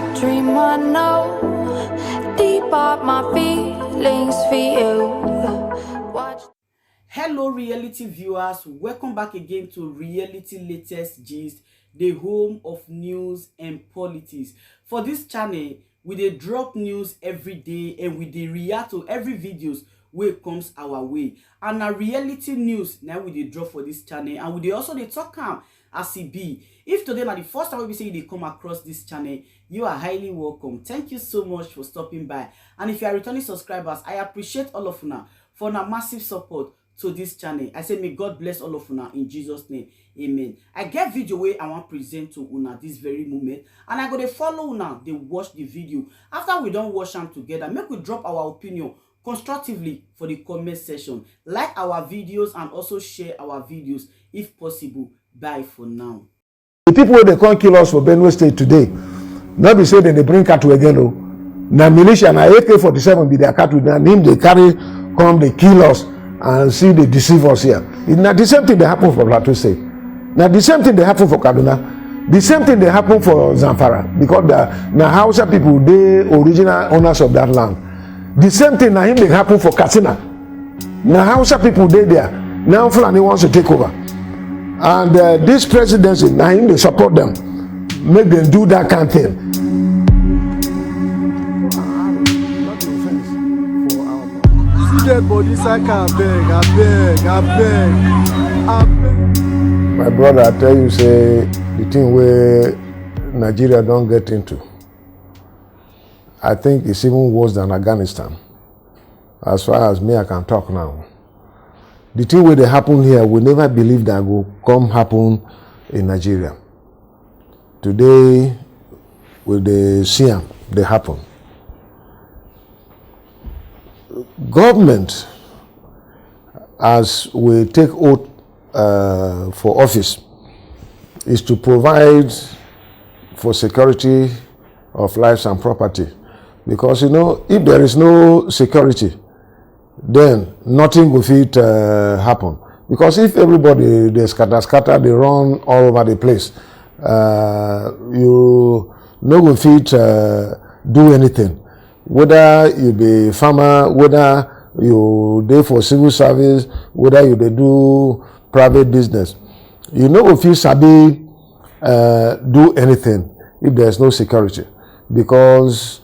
a dream I know. Deep up my feelings for you. Watch. Hello reality viewers, welcome back again to Reality Latest Gist, the home of news and politics. For this channel, we dey drop news every day and we dey react to every videos wey comes our way. And na reality news now we dey drop for this channel, and we dey also dey talk am as e be. If today na the first time we say you dey come across this channel, you are highly welcome. Thank you so much for stopping by. And if you are returning subscribers, I appreciate all of una for una massive support to this channel. I say may God bless all of una in Jesus name. Amen. I get video wey I want present to una this very moment, and I go dey follow una dey watch the video. After we don watch am together, make we drop our opinion constructively for the comment section. Like our videos and also share our videos if possible. Bye for now. The people wey dey come kill us for Benue State today, not be say they bring cattle again o. Na militia, na AK-47 be their cattle, na him they carry come they kill us and see they deceive us here. It's not the same thing that happened for Plateau State. Now the same thing that happened for Kaduna. The same thing that happened for Zamfara, because the Hausa people, they original owners of that land. The same thing now him they happen for Katsina. Now Hausa people they there. Now Fulani wants to take over. And this presidency, now him they support them. Make them do that kind of thing. My brother, I tell you, say the thing where Nigeria don't get into, I think it's even worse than Afghanistan. As far as me, I can talk now. The thing where they happen here, we never believe that will come happen in Nigeria. Today, with the Siam, they happen. Government, as we take oath for office, is to provide for security of lives and property. Because, you know, if there is no security, then nothing will fit happen. Because if everybody, they scatter, they run all over the place, you no go fit do anything. Whether you be farmer, whether you dey for civil service, whether you dey do private business, you no go fit sabi do anything if there is no security. Because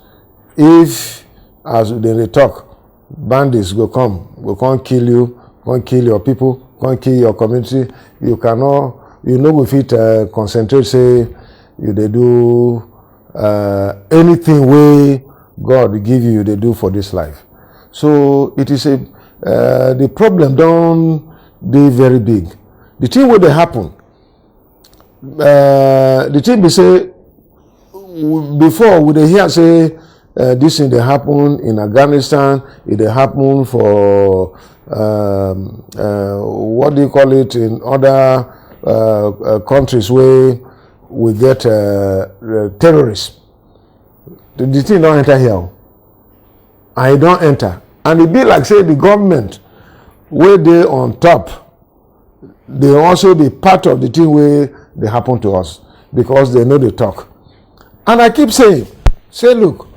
if, as they talk, bandits go come kill you, come kill your people, come kill your community, you no go fit concentrate, say you dey do anything wey God give you, they do for this life. So it is the problem don't be very big. The thing where they happen, the thing be say, before we dey hear say this thing they happen in Afghanistan, it they happen for what do you call it, in other countries where we get terrorists. The thing don't enter here. I don't enter. And it be like say the government where they on top, they also be part of the thing where they happen to us, because they know they talk. And I keep saying, look,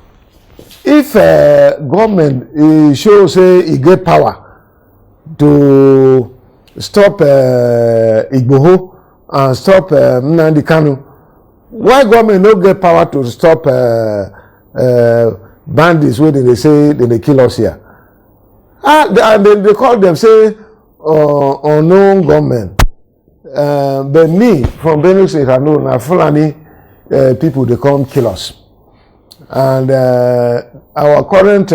if government show say he get power to stop Igboho and stop Nnamdi Kanu, why government no get power to stop bandits where they say they kill us here? They call them, say, unknown government. But me, from Benue State, I know now Fulani people, they come kill us. And our current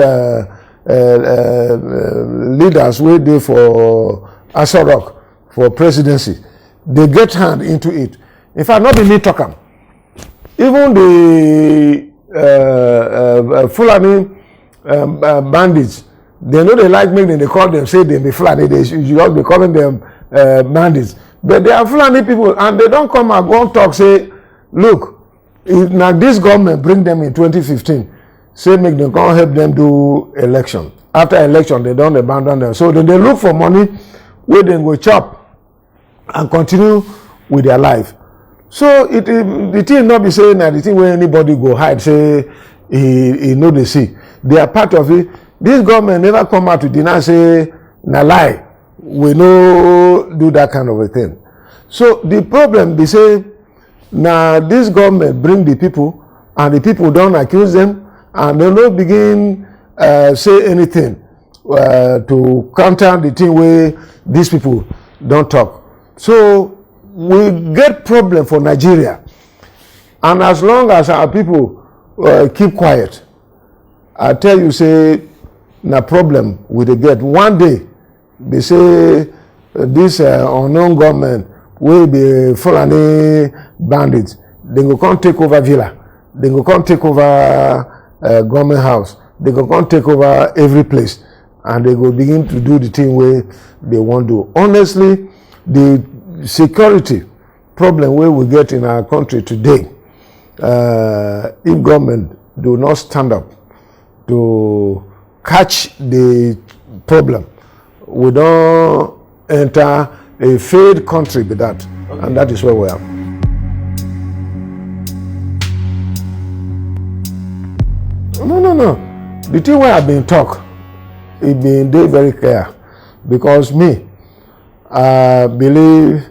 leaders, where they for Aso Rock, for presidency, they get hand into it. In fact, not be me talk am. Even the Fulani bandits, they know they like me, they call them, say they be Fulani, they should just be calling them bandits. But they are Fulani people, and they don't come and go and talk, say, look, now this government bring them in 2015, say make them come help them do election. After election, they don't abandon them. So they look for money where they go chop and continue with their life. So the thing not be saying that the thing where anybody go hide say he know they see. They are part of it. This government never come out to deny say na lie. We no do that kind of a thing. So the problem be say now this government bring the people and the people don't accuse them and they don't begin say anything to counter the thing where these people don't talk. So we get problem for Nigeria, and as long as our people keep quiet, I tell you say na problem we dey get. One day they say this unknown government will be Fulani bandits. They go come take over villa. They go come take over government house. They go come take over every place, and they go begin to do the thing where they want to. Honestly, the security problem where we get in our country today, if government do not stand up to catch the problem, we don't enter a failed country with that, okay. And that is where we are. No. The thing where I've been talk, it been very clear, because me, I believe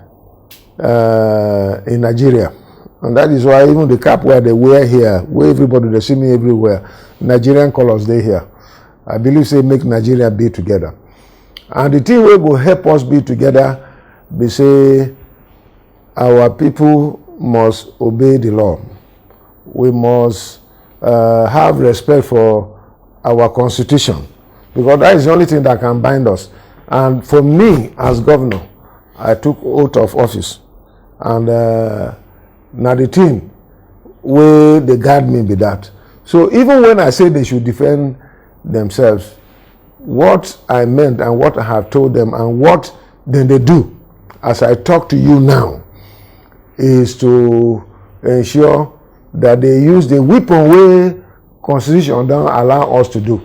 in Nigeria, and that is why even the cap where they wear here, where everybody they see me everywhere, Nigerian colors they here. I believe say make Nigeria be together, and the thing will help us be together. They say our people must obey the law. We must have respect for our constitution, because that is the only thing that can bind us. And for me as governor, I took oath of office, and now the thing where they guard me be that. So even when I say they should defend themselves, what I meant and what I have told them and what then they do as I talk to you now is to ensure that they use the weapon way Constitution don't allow us to do.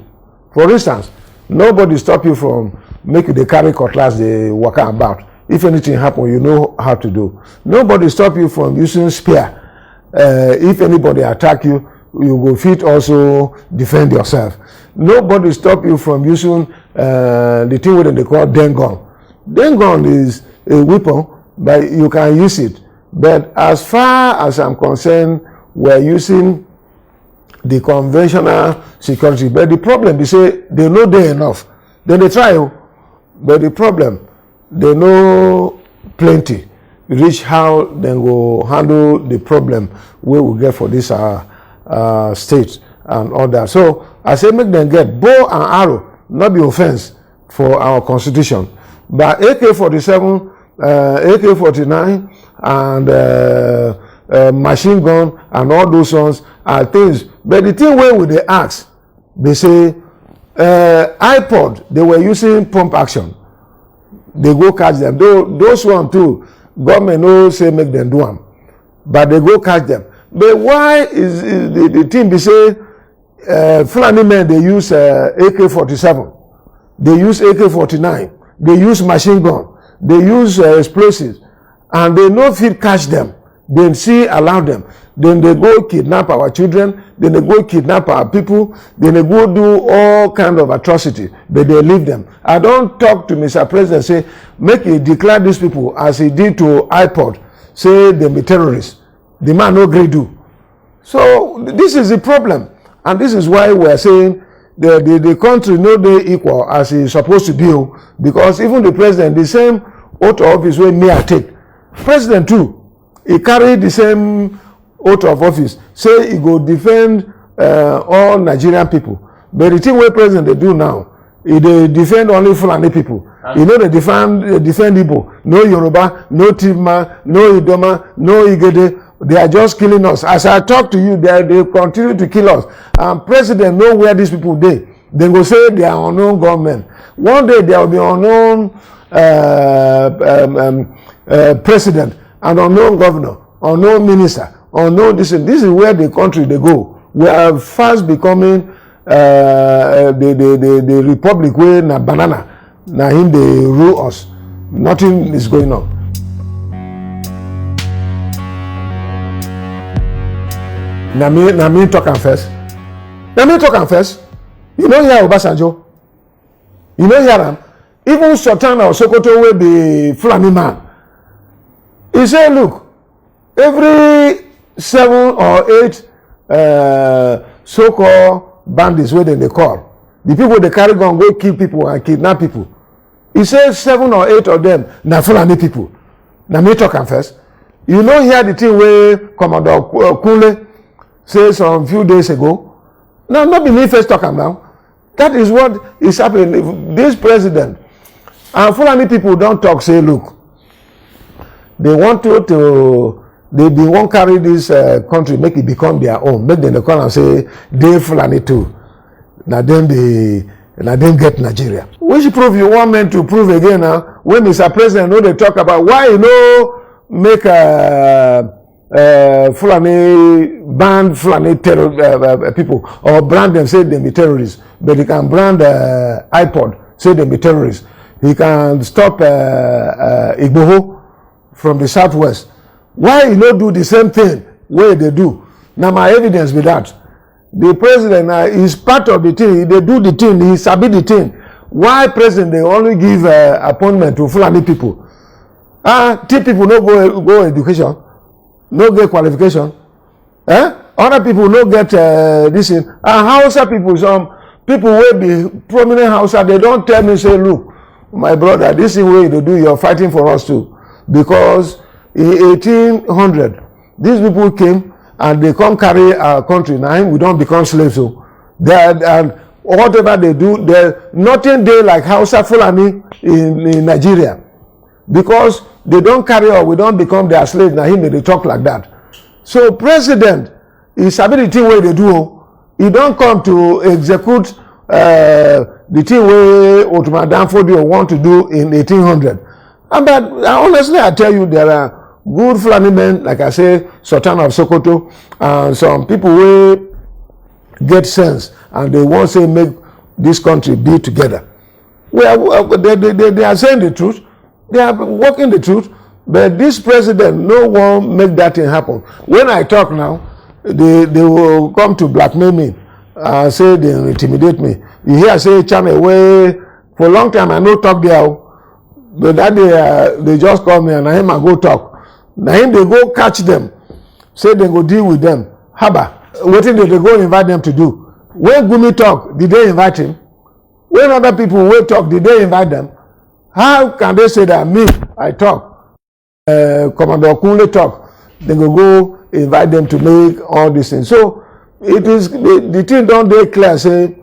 For instance, nobody stop you from making the carry cutlass they walk about. If anything happen, you know how to do. Nobody stop you from using spear. If anybody attack you, you go fit also defend yourself. Nobody stop you from using the thing what they call dengon. Dengon is a weapon, but you can use it. But as far as I'm concerned, we're using the conventional security. But the problem, they say they know they enough. Then they try, but the problem, they know plenty. Reach how they go handle the problem where we get for this state and all that. So I say make them get bow and arrow, not be offense for our constitution. But AK-47, AK-49, and machine gun and all those ones are things. But the thing where they ask, they say iPod, they were using pump action. They go catch them. Those one too, government no say make them do them, but they go catch them. But why is the thing they say Fulani men they use AK-47, they use AK-49, they use machine gun, they use explosives, and they no fit catch them. Then see allow them. Then they go kidnap our children. Then they go kidnap our people. Then they go do all kind of atrocity. But they leave them. I don't talk to Mr. President say make he declare these people as he did to iPod. Say they be terrorists. The man no gree do. So this is the problem, and this is why we are saying the country no dey equal as e supposed to be, because even the president, the same oath of office wey me I take, president too, he carry the same oath of office, say he go defend all Nigerian people. But the thing wey president dey do now, he dey defend only Fulani people. He no dey defend Igbo, no Yoruba, no Tima, no Idoma, no Igede. They are just killing us. As I talk to you, they continue to kill us. And president know where these people dey. They go say they are unknown government. One day there will be unknown president, an unknown governor, unknown minister, unknown this. This is where the country they go. We are fast becoming the republic where na banana, na him they rule us. Nothing is going on. Na me talk am first. Na me talk am first. You know hear Obasanjo? You know hear am? Even Sultan of Sokoto wey be Fulani man. He say, look, every 7 or 8 so-called bandits wey dem dey call, the people dey carry gun go kill people and kidnap people. He say 7 or 8 of them na Fulani people. Na me talk am first. You know hear the thing wey Commodore Kunle say some few days ago? No, not be me first talk am now. That is what is happening. This president and Fulani people don talk say, look, they want to they bin wan carry this country, make it become their own. Make them dey call am say they Fulani too. Na dem get Nigeria. Which proof you want men to prove again now? When Mr. President no dey talk about why you no make Fulani ban Fulani people or brand them say they be terrorists, but he can brand iPod say they be terrorists. He can stop Igboho from the southwest. Why you no do the same thing wey they do? Now my evidence be that the president is part of the thing. They do the thing. He sabi the thing. Why president they only give appointment to Fulani people? T people no go education, no get qualification. Other people no get this thing. Hausa people, some people will be prominent Hausa. They don't tell me say, look, my brother, this is way they do. You're fighting for us too, because in 1800 these people came and they come carry our country. Now we don't become slaves. So and whatever they do, there nothing they like Hausa Fulani in Nigeria, because they don't carry or we don't become their slaves. Now him they talk like that. So president is ability way they do. He don't come to execute the thing way Ottoman Danfodio want to do in 1800. But honestly, I tell you, there are good Fulani men, like I say, Sultan of Sokoto, and some people will get sense and they want to say make this country be together. They are saying the truth. They are working the truth. But this president no one make that thing happen. When I talk now, they will come to blackmail me and say they intimidate me. You hear say channel way for a long time I no talk there. But that day they just call me and I him I go talk. Now him they go catch them, say they go deal with them. Haba, wetin they go invite them to do? When Gumi talk, did they invite him? When other people will talk, did they invite them? How can they say that me, I talk? Commodore Kunle talk, they go invite them to make all these things. So it is the thing don't they clear say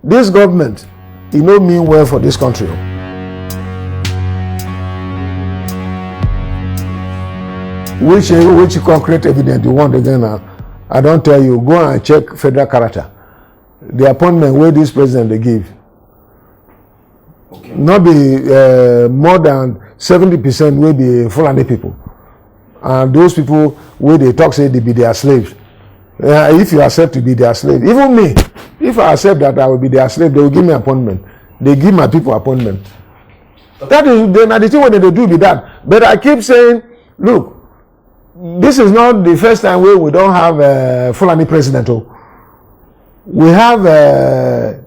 this government, it no mean well for this country. Which concrete evidence you want again now? I don't tell you, go and check federal character. The appointment where this president they give. Okay. Not be more than 70% will be Fulani people. And those people where they talk say they be their slaves. If you accept to be their slave, even me, if I accept that I will be their slave, they will give me appointment. They give my people appointment. Okay. That is the thing when they do be that. But I keep saying, look, this is not the first time we don't have a Fulani president. We have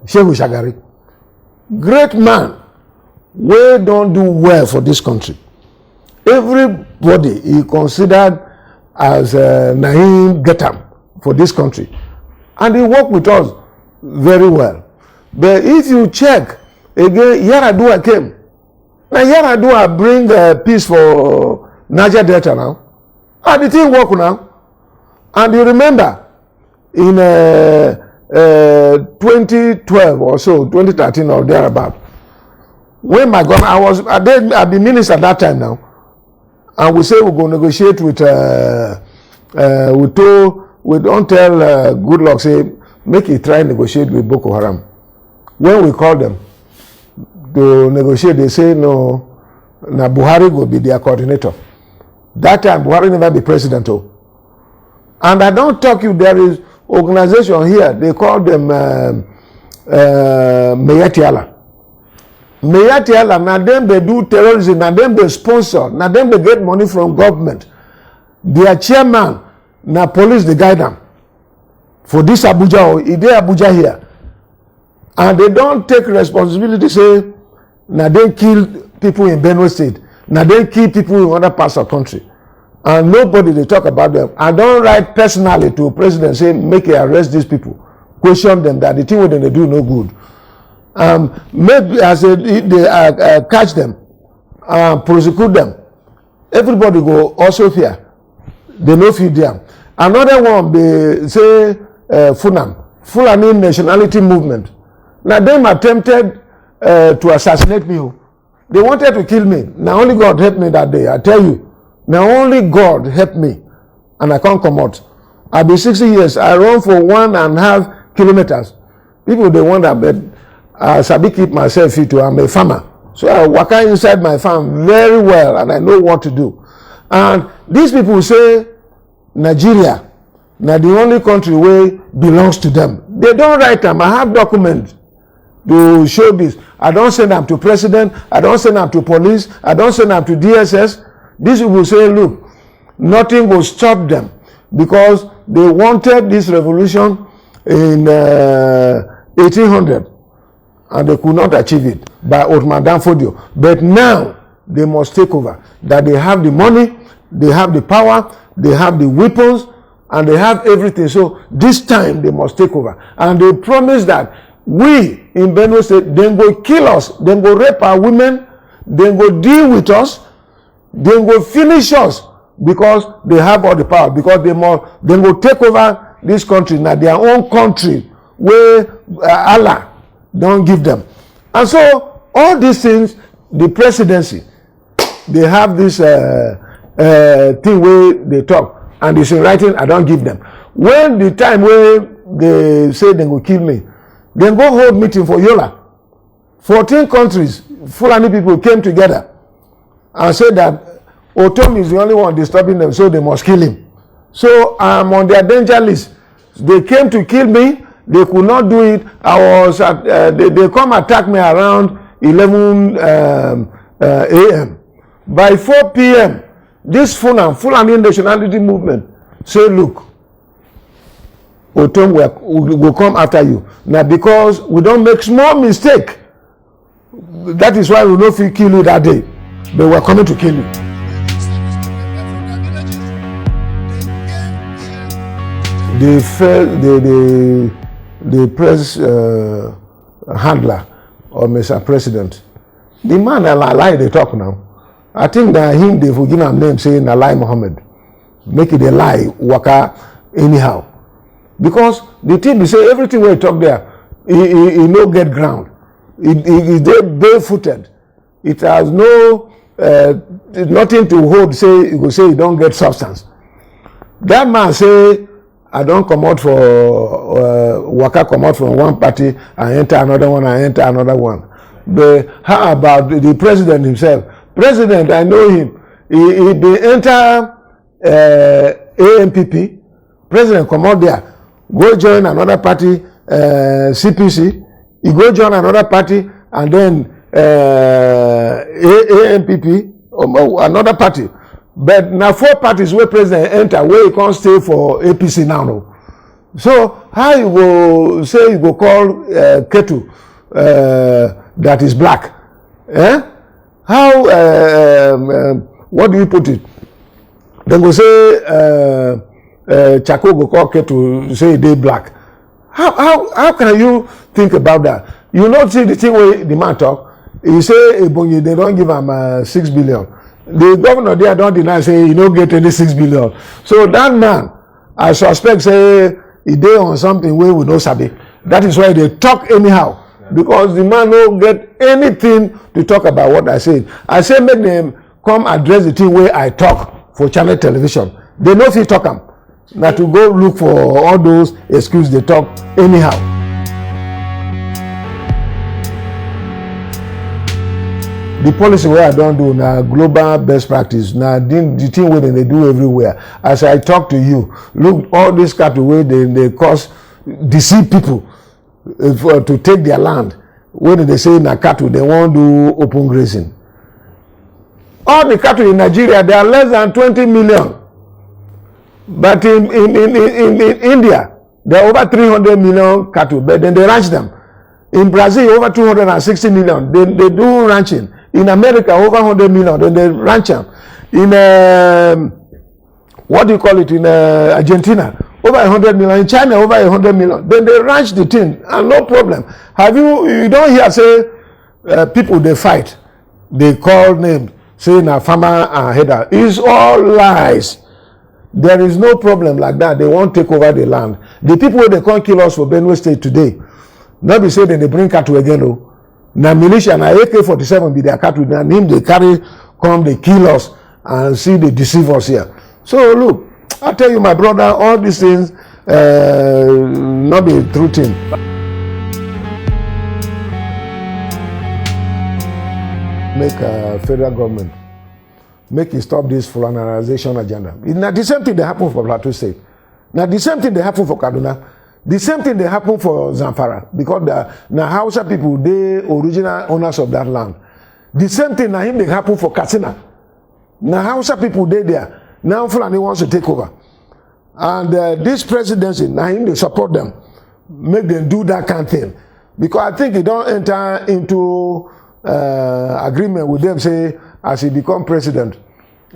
Shehu Shagari, great man. We don't do well for this country. Everybody is considered as Naim Getam for this country, and he worked with us very well. But if you check again, Yaradua came. Now Yaradua bring peace for Niger Delta now. And the thing work now. And you remember in 2012 or so, 2013 or thereabout, when my government, I've been minister at that time now, and we say we're going to negotiate with we don't tell Goodluck say make it try negotiate with Boko Haram. When we call them to negotiate, they say no, na Buhari will be their coordinator. That time Buhari never be president. And I don't talk you, there is organization here, they call them Meyati Allah. Meyati Allah, now them they do terrorism, now them they sponsor, now them they get money from government. Their chairman, now police they guide them. for this Abuja or is there Abuja here? And they don't take responsibility, say, now they kill people in Benue State, now they kill people in other parts of the country. And nobody they talk about them. I don't write personally to president say make you arrest these people, question them that the thing what they do no good. Maybe as they catch them, prosecute them. Everybody go also fear. They no feed them. Another one they say Fulani nationality movement. Now them attempted to assassinate me. They wanted to kill me. Now only God helped me that day. I tell you. Now only God helped me, and I can't come out. I've been 60 years. I run for 1.5 kilometers. People they wonder, but I sabi keep myself fit. I'm a farmer, so I work inside my farm very well, and I know what to do. And these people say Nigeria, now the only country where belongs to them. They don't write them. I have documents to show this. I don't send them to president. I don't send them to police. I don't send them to DSS. These people say, look, nothing will stop them because they wanted this revolution in 1800 and they could not achieve it by Ottoman Danfodio. But now they must take over. That they have the money, they have the power, they have the weapons, and they have everything. So this time they must take over. And they promise that we in Benue State, then go kill us, then go rape our women, then go deal with us, they will finish us because they have all the power, because they will take over this country, now their own country where Allah don't give them. And so all these things, the presidency, they have this thing where they talk and it's in writing, I don't give them. When the time where they say they will kill me, then go hold meeting for Yola. 14 countries, Fulani people came together and said that Otom is the only one disturbing them, so they must kill him. So I'm on their danger list. They came to kill me. They could not do it. I was at, they come attack me around 11 a.m. By 4 p.m., this Fulani nationality movement say, look, Otom will come after you. Now because we don't make small mistake, that is why we don't feel kill you that day. They were coming to kill you. The press handler or Mr. President, the man a lie they talk now. I think that him they forgive him name saying a lie Muhammad, make it a lie waka anyhow, because the thing they say everything we talk there, he no get ground, he they barefooted, it has no nothing to hold. Say you go say you don't get substance. That man say, I don't come out for waka come out from one party and enter another one and enter another one. But how about the president himself? President, I know him. He be enter AMPP. President come out there, go join another party, CPC. He go join another party and then AMPP, another party. But now 4 parties where president enter, where he can't stay for APC now. No. So how you go say you go call Ketu that is black? Eh? How what do you put it? Then go say Chako go call Ketu say they black. How can you think about that? You not see the thing where the man talk. He say Ebonyi they don't give him 6 billion. The governor there don't deny say he don't get any 6 billion. So that man, I suspect say he dey on something where we no sabi. That is why they talk anyhow. Because the man don't get anything to talk about what I said. I say make them come address the thing where I talk for channel television. They know if you talk them. Now to go look for all those excuses they talk anyhow. The policy where I don't do now global best practice. Now the thing where they do everywhere. As I talk to you, look all this cattle where they cause deceive people to take their land. When they say na cattle, they won't do open grazing. All the cattle in Nigeria, they are less than 20 million. But in India, There are over 300 million cattle, but then they ranch them. In Brazil, over 260 million, they do ranching. In America, over 100 million, then they ranch them. In, what do you call it, in Argentina, over 100 million. In China, over 100 million. Then they ranch the thing, and no problem. You don't hear say, people, they fight. They call names, say, na farmer and header. It's all lies. There is no problem like that. They won't take over the land. The people they can't kill us for Benue State today, not be saying they bring cattle again. No. Now militia and AK-47 be their cattle. And him they carry, come, they kill us and see they deceive us here. So look, I tell you, my brother, all these things not the true thing. Make a federal government make it stop this Fulanization agenda. It's not the same thing that happened for Plateau State. Now the same thing that happened for Kaduna. The same thing that happened for Zamfara. Because the Hausa people, they original owners of that land. The same thing now they happen for Katsina. Now Hausa people, they there. Now Fulani wants to take over. And this presidency, now they support them. Make them do that kind of thing. Because I think they don't enter into agreement with them, say, as he become president,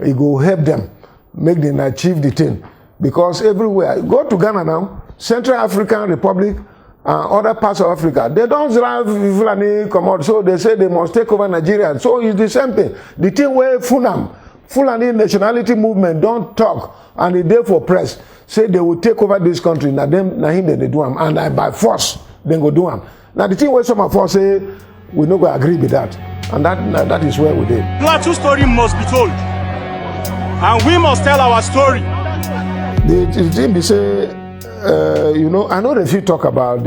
he go help them, make them achieve the thing. Because everywhere, go to Ghana now, Central African Republic, other parts of Africa, they don't drive Fulani come out, so they say they must take over Nigeria. So it's the same thing. The thing where Fulani nationality movement don't talk, and they there for press, say they will take over this country, now him they do them, and by force, they go do them. Now the thing where some of us say, we no go agree with that. And that is where we did. Plateau story must be told. And we must tell our story. The thing they say, you know, I know if you talk about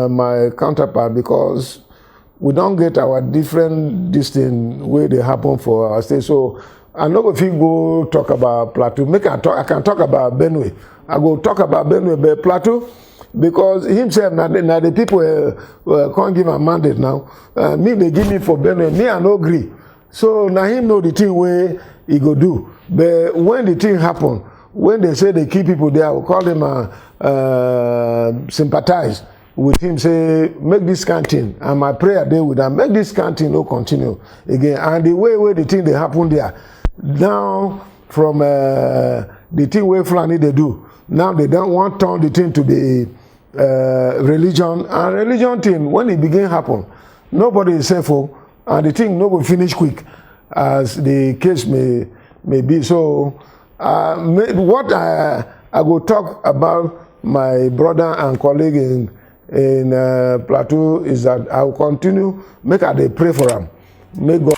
my counterpart, because we don't get our different distinct way they happen for our state. So I know if you go talk about Plateau, I can talk about Benue. I go talk about Benue, but Plateau, because himself, now the people can't give a mandate now. Me, they give me for Benue. Me, I no agree. So now him know the thing where he go do. But when the thing happen, when they say they keep people there, I will call them sympathize with him, say, make this kind of thing. And my prayer there with them, make this kind of thing no continue again. And the way the thing they happen there, now from the thing where Fulani they do, now they don't want to turn the thing to the religion. And religion thing, when it begin happen, nobody is safe, and the thing no will finish quick, as the case may be. So what I go talk about my brother and colleague in Plateau is that I will continue, make I pray for him. May God